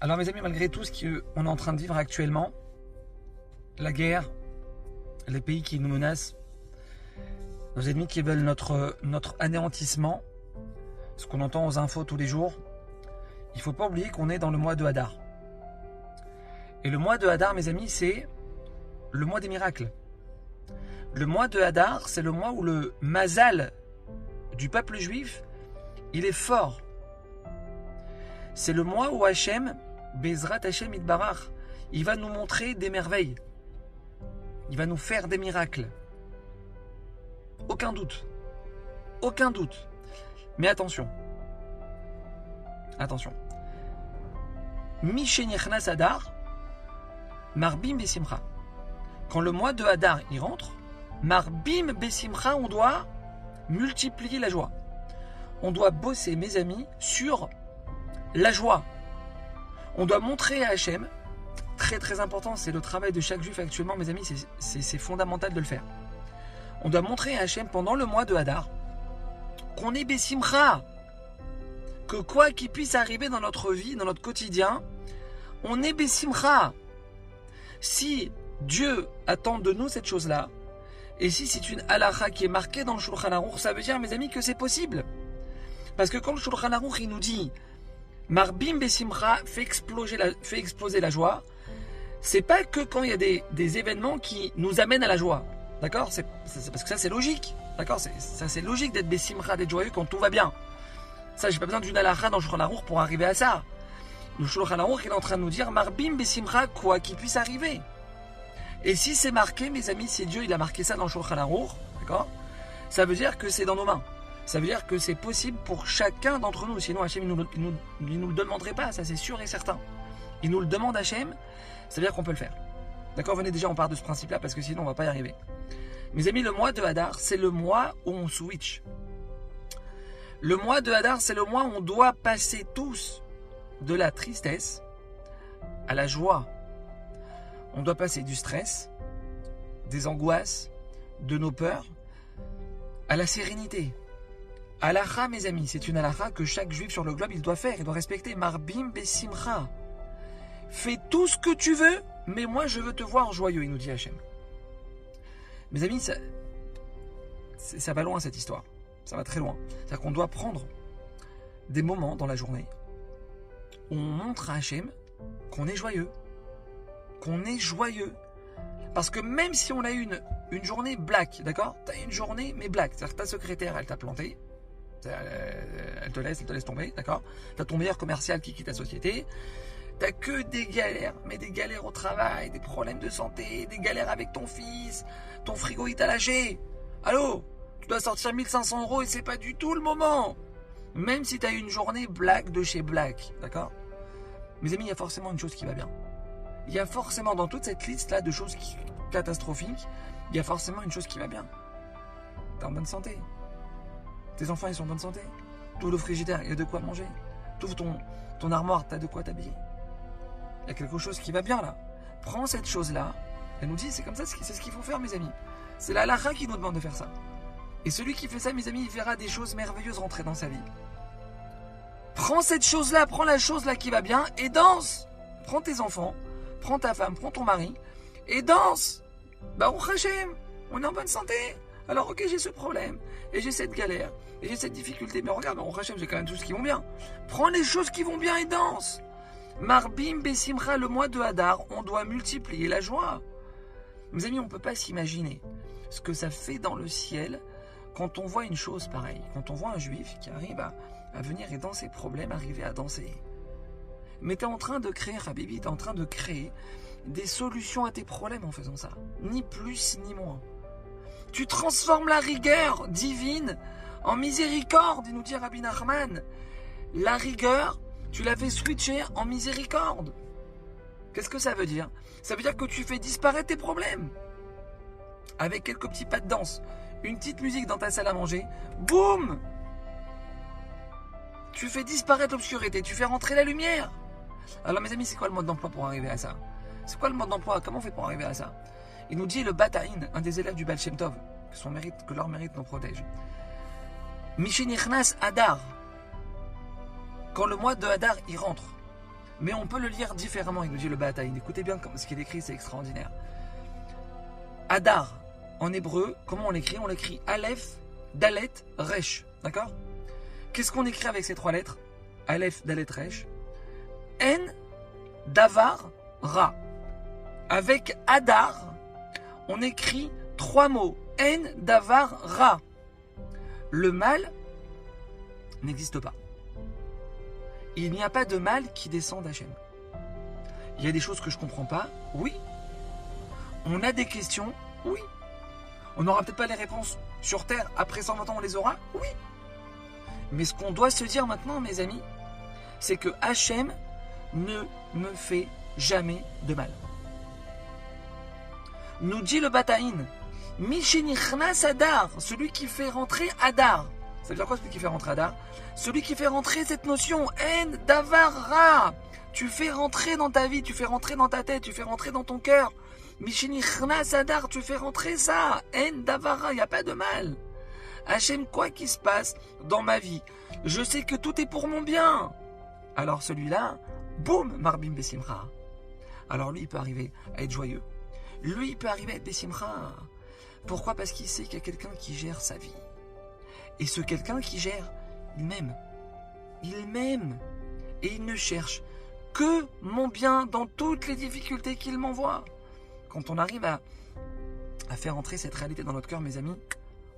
Alors mes amis, malgré tout ce qu'on est en train de vivre actuellement, la guerre, les pays qui nous menacent, nos ennemis qui veulent notre anéantissement, ce qu'on entend aux infos tous les jours, il ne faut pas oublier qu'on est dans le mois de Hadar. Et le mois de Hadar, mes amis, c'est le mois des miracles. Le mois de Hadar, c'est le mois où le mazal du peuple juif, il est fort. C'est le mois où Hachem, Bezrat Hachem Itbarach, il va nous montrer des merveilles. Il va nous faire des miracles. Aucun doute. Aucun doute. Mais attention. Attention. Mishenichnas Hadar, Marbim Besimcha. Quand le mois de Hadar y rentre, Marbim Besimcha, on doit multiplier la joie. On doit bosser, mes amis, sur la joie. On doit montrer à Hachem, très très important, c'est le travail de chaque juif actuellement, mes amis, c'est fondamental de le faire. On doit montrer à Hachem pendant le mois de Hadar qu'on est Besimcha, que quoi qu'il puisse arriver dans notre vie, dans notre quotidien, on est Besimcha. Si Dieu attend de nous cette chose-là, et si c'est une halakha qui est marquée dans le Shulchan Aruch, ça veut dire, mes amis, que c'est possible. Parce que quand le Shulchan Aruch, il nous dit Marbim Besimcha fait exploser la joie, c'est pas que quand il y a des événements qui nous amènent à la joie. D'accord, c'est parce que ça c'est logique. D'accord, ça c'est logique d'être Besimcha, d'être joyeux quand tout va bien. Ça, j'ai pas besoin d'une halakha dans le Shulchan Aruch pour arriver à ça. Le Shulchan Aruch, il est en train de nous dire Marbim Besimcha, quoi qu'il puisse arriver. Et si c'est marqué, mes amis, si Dieu il a marqué ça dans le Shulchan Aruch, d'accord, ça veut dire que c'est dans nos mains. Ça veut dire que c'est possible pour chacun d'entre nous. Sinon, Hachem, il nous le demanderait pas, ça c'est sûr et certain. Il nous le demande, Hachem, ça veut dire qu'on peut le faire. D'accord, venez déjà, on part de ce principe-là, parce que sinon, on va pas y arriver. Mes amis, le mois de Hadar, c'est le mois où on switch. Le mois de Hadar, c'est le mois où on doit passer tous de la tristesse à la joie. On doit passer du stress, des angoisses, de nos peurs, à la sérénité. Halakha, mes amis, c'est une halakha que chaque juif sur le globe, il doit faire, il doit respecter. Marbim Besimcha. Fais tout ce que tu veux, mais moi je veux te voir joyeux, il nous dit Hachem. Mes amis, ça va loin cette histoire. Ça va très loin. C'est-à-dire qu'on doit prendre des moments dans la journée où on montre à Hachem qu'on est joyeux. Qu'on est joyeux. Parce que même si on a une journée black, d'accord? Tu as une journée mais black. C'est-à-dire que ta secrétaire, elle t'a planté. Elle te laisse tomber, d'accord? Tu as ton meilleur commercial qui quitte la société. T'as que des galères, mais des galères au travail, des problèmes de santé, des galères avec ton fils, ton frigo il t'a lâché. Allô, tu dois sortir 1500 € et c'est pas du tout le moment. Même si t'as une journée black de chez Black, d'accord? Mes amis, il y a forcément une chose qui va bien. Il y a forcément dans toute cette liste-là de choses catastrophiques, il y a forcément une chose qui va bien. T'es en bonne santé. Tes enfants, ils sont en bonne santé. Tout le frigidaire, il y a de quoi manger. Tout ton armoire, t'as de quoi t'habiller. Il y a quelque chose qui va bien là. Prends cette chose-là. Elle nous dit, c'est comme ça, c'est ce qu'il faut faire, mes amis. C'est la halakha qui nous demande de faire ça. Et celui qui fait ça, mes amis, il verra des choses merveilleuses rentrer dans sa vie. Prends cette chose-là, prends la chose-là qui va bien et danse. Prends tes enfants, prends ta femme, prends ton mari et danse. Baruch Hashem, on est en bonne santé. Alors ok, j'ai ce problème et j'ai cette galère et j'ai cette difficulté. Mais regarde, Baruch Hashem, j'ai quand même des choses qui vont bien. Prends les choses qui vont bien et danse. Marbim Besimcha, le mois de Hadar, on doit multiplier la joie. Mes amis, on ne peut pas s'imaginer ce que ça fait dans le ciel quand on voit une chose pareille. Quand on voit un juif qui arrive à venir et dans ses problèmes, arriver à danser. Mais tu es en train de créer, Habibi, tu es en train de créer des solutions à tes problèmes en faisant ça. Ni plus ni moins. Tu transformes la rigueur divine en miséricorde, il nous dit Rabbi Nachman. La rigueur, tu l'as fait switcher en miséricorde. Qu'est-ce que ça veut dire? Ça veut dire que tu fais disparaître tes problèmes. Avec quelques petits pas de danse, une petite musique dans ta salle à manger, boum! Tu fais disparaître l'obscurité, tu fais rentrer la lumière. Alors mes amis, c'est quoi le mode d'emploi pour arriver à ça? C'est quoi le mode d'emploi? Comment on fait pour arriver à ça? Il nous dit le Bataïn, un des élèves du Baal Shem Tov, que leur mérite nous protège. Mishenichnas Hadar. Quand le mois de Hadar y rentre, Mais on peut le lire différemment, il nous dit le Bataïn. Écoutez bien ce qu'il écrit, c'est extraordinaire. Adar, en hébreu, comment on l'écrit? On l'écrit Aleph, Dalet, Resh. D'accord? Qu'est-ce qu'on écrit avec ces trois lettres? Aleph, Dalet, Resh. En, Davar, Ra. Avec Adar, on écrit trois mots. En, Davar, Ra. Le mal n'existe pas. Il n'y a pas de mal qui descend d'Hachem. Il y a des choses que je ne comprends pas, oui. On a des questions, oui. On n'aura peut-être pas les réponses sur Terre, après 120 ans on les aura, oui. Mais ce qu'on doit se dire maintenant, mes amis, c'est que Hachem ne me fait jamais de mal. Nous dit le Bataïn, Mishenichnas Adar, celui qui fait rentrer Adar. Ça veut dire quoi celui qui fait rentrer Adar? Celui qui fait rentrer cette notion, En Davar Ra. Tu fais rentrer dans ta vie, tu fais rentrer dans ta tête, tu fais rentrer dans ton cœur. Mishenichnas Adar, tu fais rentrer ça. En Davar Ra, il n'y a pas de mal. Hachem, quoi qu'il se passe dans ma vie, je sais que tout est pour mon bien. Alors celui-là, boum, Marbim Besimcha. Alors lui, il peut arriver à être joyeux. Lui, il peut arriver à être Besimcha. Pourquoi? Parce qu'il sait qu'il y a quelqu'un qui gère sa vie. Et ce quelqu'un qui gère, il m'aime. Il m'aime. Et il ne cherche que mon bien dans toutes les difficultés qu'il m'envoie. Quand on arrive à faire entrer cette réalité dans notre cœur, mes amis,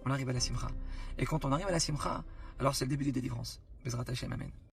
on arrive à la simcha. Et quand on arrive à la simcha, alors c'est le début des délivrances. Bezrat Hashem, amen.